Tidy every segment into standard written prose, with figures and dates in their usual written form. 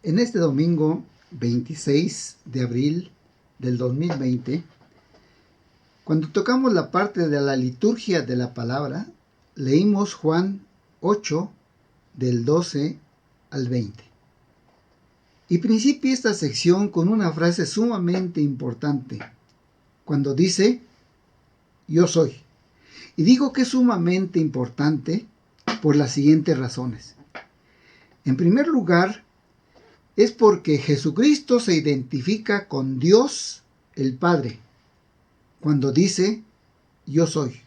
En este domingo 26 de abril del 2020, cuando tocamos la parte de la liturgia de la palabra, leímos Juan 8 del 12 al 20. Y principia esta sección con una frase sumamente importante, cuando dice, yo soy. Y digo que es sumamente importante por las siguientes razones. En primer lugar, es porque Jesucristo se identifica con Dios el Padre, cuando dice, yo soy.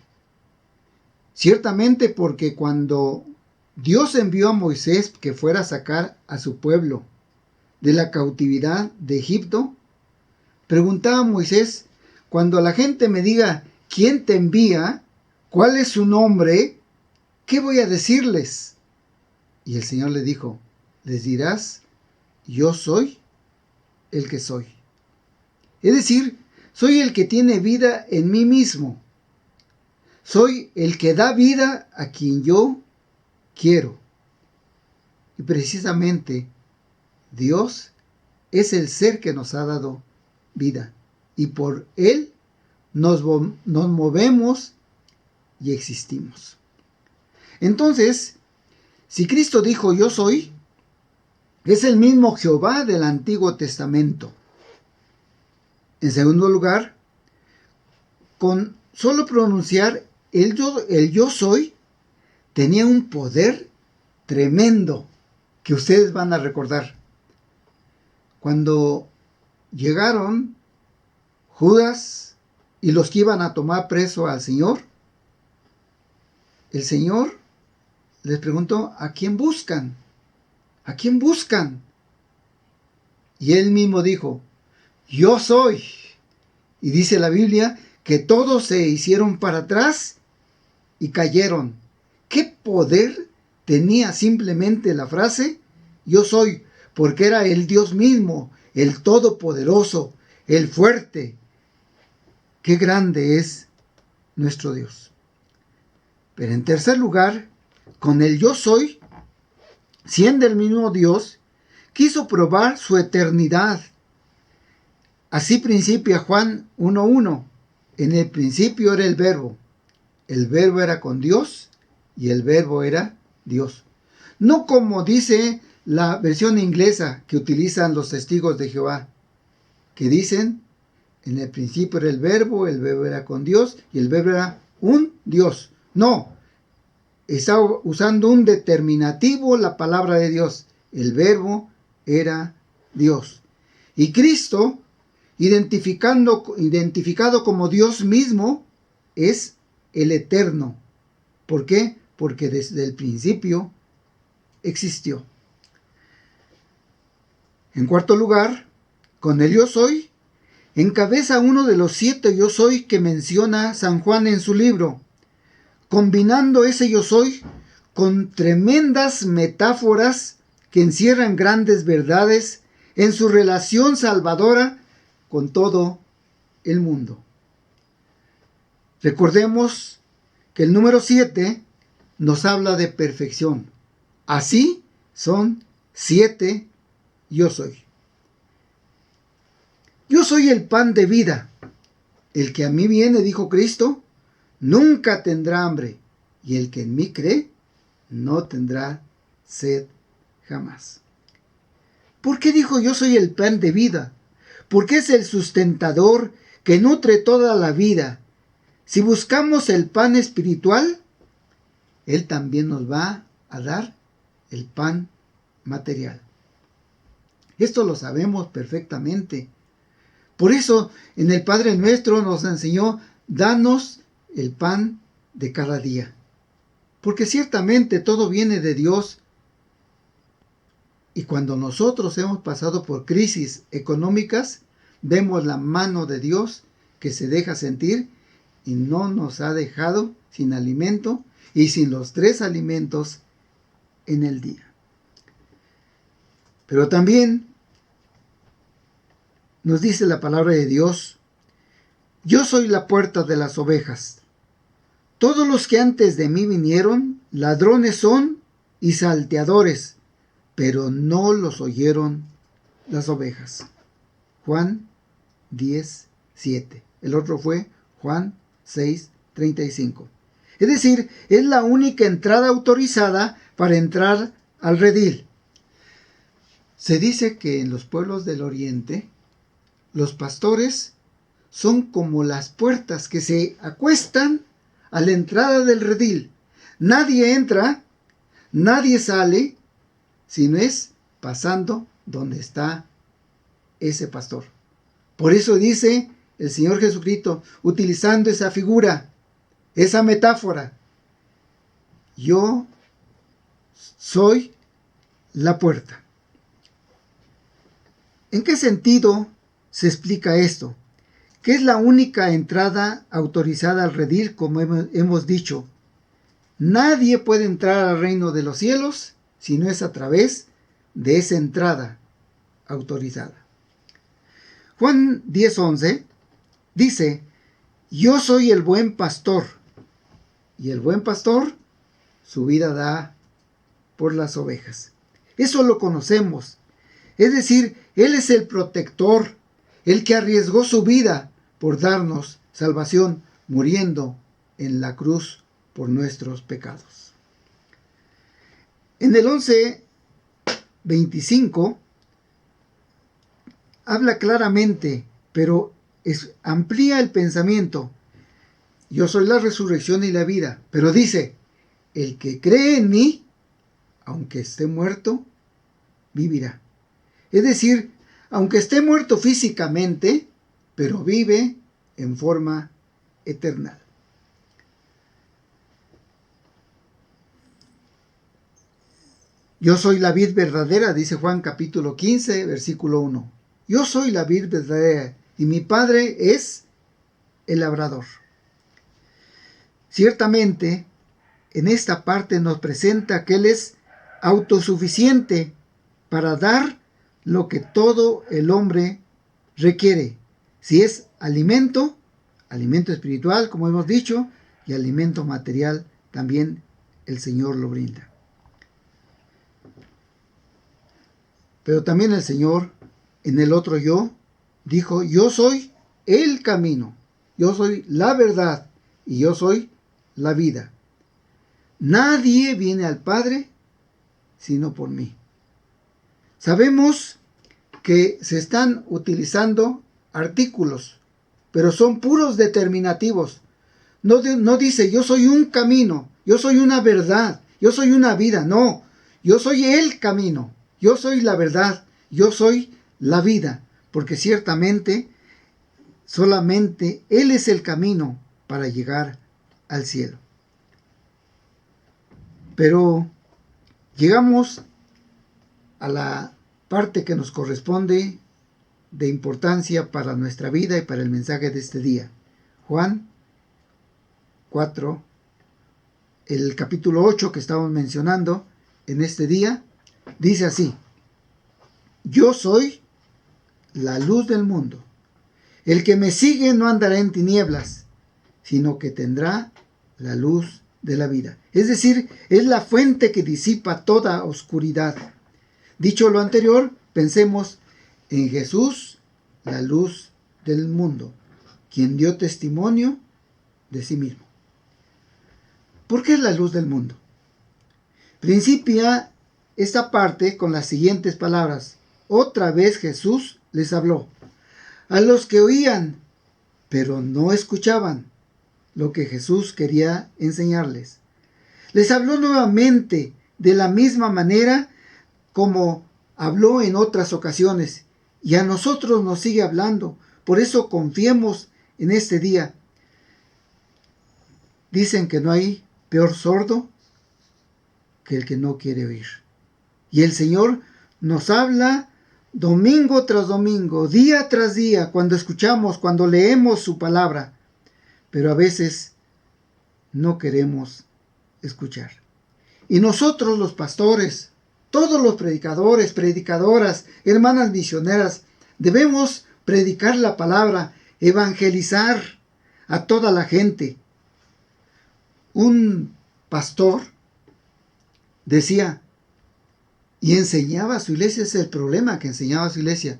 Ciertamente porque cuando Dios envió a Moisés que fuera a sacar a su pueblo de la cautividad de Egipto, preguntaba a Moisés, cuando la gente me diga, ¿quién te envía? ¿Cuál es su nombre? ¿Qué voy a decirles? Y el Señor le dijo, les dirás, yo soy el que soy. Es decir, soy el que tiene vida en mí mismo. Soy el que da vida a quien yo quiero. Y precisamente Dios es el ser que nos ha dado vida. Y por Él nos movemos y existimos. Entonces, si Cristo dijo yo soy, es el mismo Jehová del Antiguo Testamento. En segundo lugar, con solo pronunciar el yo soy, tenía un poder tremendo que ustedes van a recordar. Cuando llegaron Judas y los que iban a tomar preso al Señor, el Señor les preguntó, ¿a quién buscan? ¿A quién buscan? Y él mismo dijo, yo soy. Y dice la Biblia que todos se hicieron para atrás y cayeron. ¿Qué poder tenía simplemente la frase yo soy? Porque era el Dios mismo, el todopoderoso, el fuerte. Qué grande es nuestro Dios. Pero en tercer lugar, con el yo soy, siendo el mismo Dios, quiso probar su eternidad. Así principia Juan 1:1. En el principio era el verbo era con Dios y el verbo era Dios. No como dice la versión inglesa que utilizan los testigos de Jehová, que dicen, en el principio era el verbo era con Dios y el verbo era un Dios. No, está usando un determinativo la palabra de Dios. El verbo era Dios. Y Cristo, identificado como Dios mismo, es el eterno. ¿Por qué? Porque desde el principio existió. En cuarto lugar, con el yo soy, encabeza uno de los 7 yo soy que menciona San Juan en su libro, combinando ese yo soy con tremendas metáforas que encierran grandes verdades en su relación salvadora con todo el mundo. Recordemos que el número 7 nos habla de perfección. Así son 7 yo soy. Yo soy el pan de vida. El que a mí viene, dijo Cristo, nunca tendrá hambre, y el que en mí cree, no tendrá sed jamás. ¿Por qué dijo yo soy el pan de vida? Porque es el sustentador que nutre toda la vida. Si buscamos el pan espiritual, Él también nos va a dar el pan material. Esto lo sabemos perfectamente. Por eso en el Padre Nuestro nos enseñó, danos el pan de cada día. Porque ciertamente todo viene de Dios. Y cuando nosotros hemos pasado por crisis económicas, vemos la mano de Dios que se deja sentir y no nos ha dejado sin alimento y sin los 3 alimentos en el día. Pero también nos dice la palabra de Dios, yo soy la puerta de las ovejas. Todos los que antes de mí vinieron, ladrones son y salteadores, pero no los oyeron las ovejas. Juan 10:7. El otro fue Juan 6:35. Es decir, es la única entrada autorizada para entrar al redil. Se dice que en los pueblos del oriente, los pastores son como las puertas que se acuestan a la entrada del redil. Nadie entra, nadie sale, sino es pasando donde está ese pastor. Por eso dice el Señor Jesucristo, utilizando esa figura, esa metáfora: yo soy la puerta. ¿En qué sentido se explica esto? Que es la única entrada autorizada al redil, como hemos dicho. Nadie puede entrar al reino de los cielos si no es a través de esa entrada autorizada. Juan 10:11 dice, yo soy el buen pastor, y el buen pastor su vida da por las ovejas. Eso lo conocemos. Es decir, Él es el protector, el que arriesgó su vida por darnos salvación, muriendo en la cruz por nuestros pecados. En el 11:25 habla claramente, pero amplía el pensamiento. Yo soy la resurrección y la vida. Pero dice, el que cree en mí, aunque esté muerto, vivirá. Es decir, aunque esté muerto físicamente, pero vive en forma eterna. Yo soy la vid verdadera, dice Juan capítulo 15, versículo 1. Yo soy la vid verdadera y mi Padre es el labrador. Ciertamente, en esta parte nos presenta que Él es autosuficiente para dar lo que todo el hombre requiere. Si es alimento, alimento espiritual, como hemos dicho, y alimento material, también el Señor lo brinda. Pero también el Señor, en el otro yo, dijo, yo soy el camino, yo soy la verdad y yo soy la vida. Nadie viene al Padre sino por mí. Sabemos que se están utilizando artículos, pero son puros determinativos. No dice yo soy un camino, yo soy una verdad, yo soy una vida. No, yo soy el camino, yo soy la verdad, yo soy la vida, porque ciertamente solamente Él es el camino para llegar al cielo. Pero llegamos a la parte que nos corresponde de importancia para nuestra vida y para el mensaje de este día. Juan 4, el capítulo 8 que estamos mencionando en este día, dice así: yo soy la luz del mundo. El que me sigue no andará en tinieblas, sino que tendrá la luz de la vida. Es decir, es la fuente que disipa toda oscuridad. Dicho lo anterior, pensemos en Jesús, la luz del mundo, quien dio testimonio de sí mismo. ¿Por qué es la luz del mundo? Principia esta parte con las siguientes palabras. Otra vez Jesús les habló a los que oían, pero no escuchaban lo que Jesús quería enseñarles. Les habló nuevamente de la misma manera como habló en otras ocasiones, y a nosotros nos sigue hablando. Por eso confiemos en este día. Dicen que no hay peor sordo que el que no quiere oír. Y el Señor nos habla domingo tras domingo, día tras día, cuando escuchamos, cuando leemos su palabra. Pero a veces no queremos escuchar. Y nosotros los pastores, todos los predicadores, predicadoras, hermanas misioneras, debemos predicar la palabra, evangelizar a toda la gente. Un pastor decía, Y enseñaba a su iglesia. Ese es el problema, que enseñaba a su iglesia.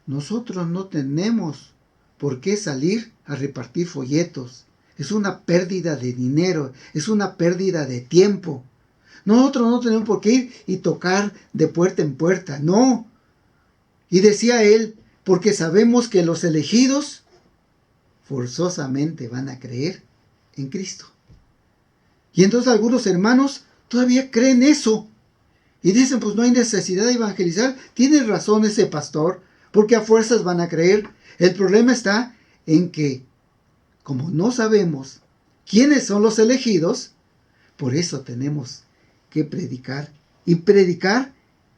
Nosotros no tenemos por qué salir a repartir folletos. Es una pérdida de dinero, es una pérdida de tiempo. Nosotros no tenemos por qué ir y tocar de puerta en puerta, no. Y decía él, porque sabemos que los elegidos forzosamente van a creer en Cristo. Y entonces algunos hermanos todavía creen eso. Y dicen, pues no hay necesidad de evangelizar. Tiene razón ese pastor, porque a fuerzas van a creer. El problema está en que, como no sabemos quiénes son los elegidos, por eso tenemos que predicar. Y predicar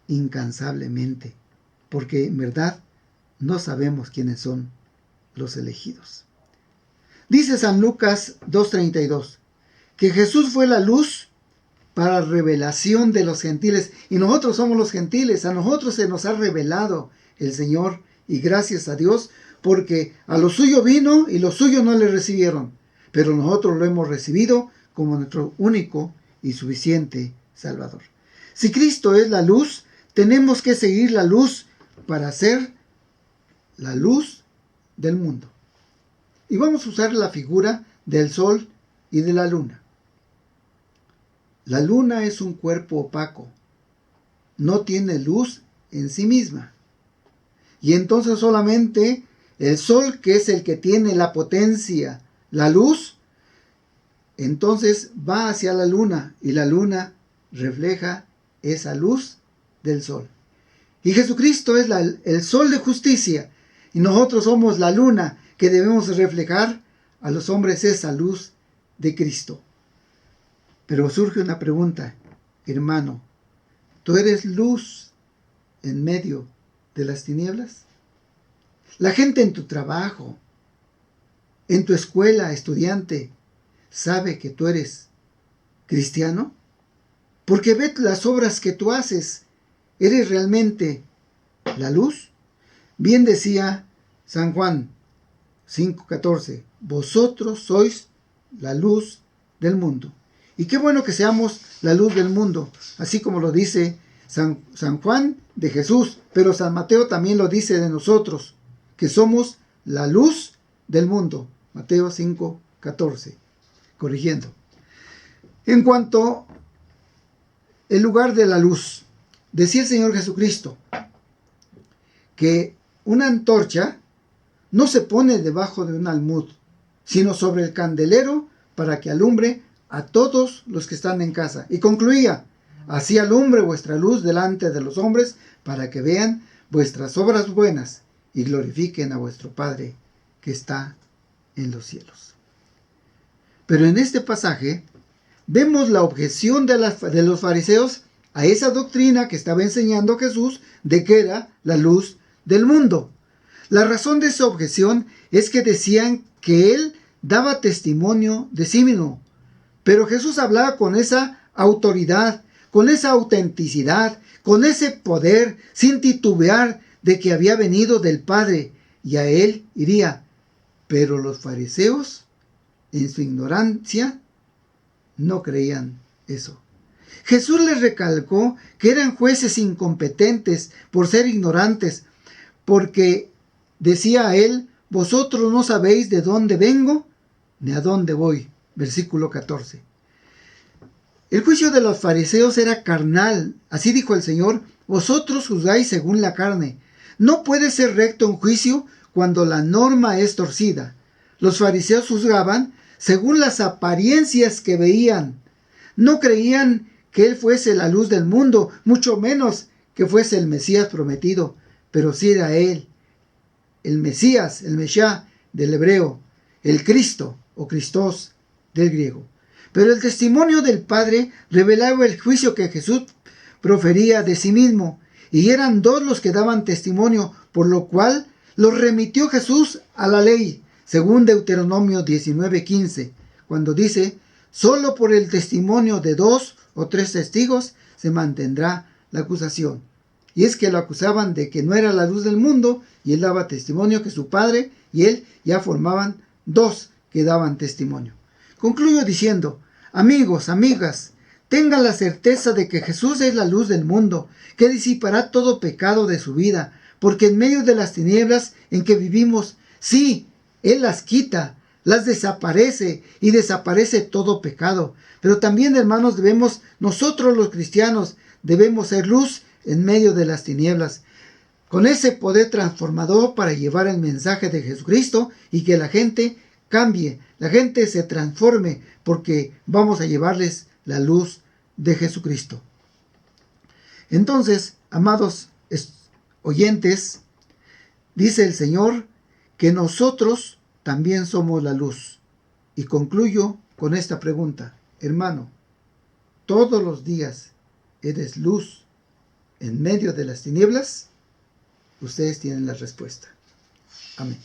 incansablemente. Porque en verdad no sabemos quiénes son los elegidos. Dice San Lucas 2:32, que Jesús fue la luz para revelación de los gentiles. Y nosotros somos los gentiles. A nosotros se nos ha revelado el Señor. Y gracias a Dios, porque a lo suyo vino y los suyos no le recibieron. Pero nosotros lo hemos recibido como nuestro único y suficiente Salvador. Si Cristo es la luz, tenemos que seguir la luz para ser la luz del mundo. Y vamos a usar la figura del sol y de la luna. La luna es un cuerpo opaco. No tiene luz en sí misma. Y entonces solamente el sol, que es el que tiene la potencia, la luz, entonces va hacia la luna y la luna refleja esa luz del sol. Y Jesucristo es el sol de justicia y nosotros somos la luna que debemos reflejar a los hombres esa luz de Cristo. Pero surge una pregunta, hermano, ¿tú eres luz en medio de las tinieblas? La gente en tu trabajo, en tu escuela, estudiante, ¿sabe que tú eres cristiano? Porque ve las obras que tú haces. ¿Eres realmente la luz? Bien decía San Juan 5:14, vosotros sois la luz del mundo. Y qué bueno que seamos la luz del mundo, así como lo dice San Juan de Jesús, pero San Mateo también lo dice de nosotros, que somos la luz del mundo. Mateo 5:14, corrigiendo. En cuanto al lugar de la luz, decía el Señor Jesucristo que una antorcha no se pone debajo de un almud, sino sobre el candelero para que alumbre a todos los que están en casa. Y concluía, así alumbre vuestra luz delante de los hombres para que vean vuestras obras buenas y glorifiquen a vuestro Padre que está en los cielos. Pero en este pasaje vemos la objeción de los fariseos a esa doctrina que estaba enseñando Jesús de que era la luz del mundo. La razón de esa objeción es que decían que él daba testimonio de sí mismo. Pero Jesús hablaba con esa autoridad, con esa autenticidad, con ese poder, sin titubear de que había venido del Padre y a él iría. Pero los fariseos, en su ignorancia, no creían eso. Jesús les recalcó que eran jueces incompetentes por ser ignorantes, porque decía a él, vosotros no sabéis de dónde vengo ni a dónde voy. Versículo 14. El juicio de los fariseos era carnal. Así dijo el Señor, vosotros juzgáis según la carne. No puede ser recto un juicio cuando la norma es torcida. Los fariseos juzgaban según las apariencias que veían. No creían que él fuese la luz del mundo, mucho menos que fuese el Mesías prometido, pero sí era él, el Mesías, el Meshá del hebreo, el Cristo o Christos del griego. Pero el testimonio del Padre revelaba el juicio que Jesús profería de sí mismo, y eran dos los que daban testimonio, por lo cual los remitió Jesús a la ley, según Deuteronomio 19:15, cuando dice, solo por el testimonio de 2 o 3 testigos se mantendrá la acusación. Y es que lo acusaban de que no era la luz del mundo, y él daba testimonio que su padre y él ya formaban dos que daban testimonio. Concluyo diciendo, amigos, amigas, Tengan la certeza de que Jesús es la luz del mundo, que disipará todo pecado de su vida, porque en medio de las tinieblas en que vivimos, sí, Él las quita, las desaparece y desaparece todo pecado. Pero también, hermanos, nosotros los cristianos, debemos ser luz en medio de las tinieblas, con ese poder transformador para llevar el mensaje de Jesucristo y que la gente cambie, la gente se transforme, porque vamos a llevarles la luz de Jesucristo. Entonces, amados oyentes, dice el Señor que nosotros también somos la luz. Y concluyo con esta pregunta: hermano, ¿todos los días eres luz en medio de las tinieblas? Ustedes tienen la respuesta. Amén.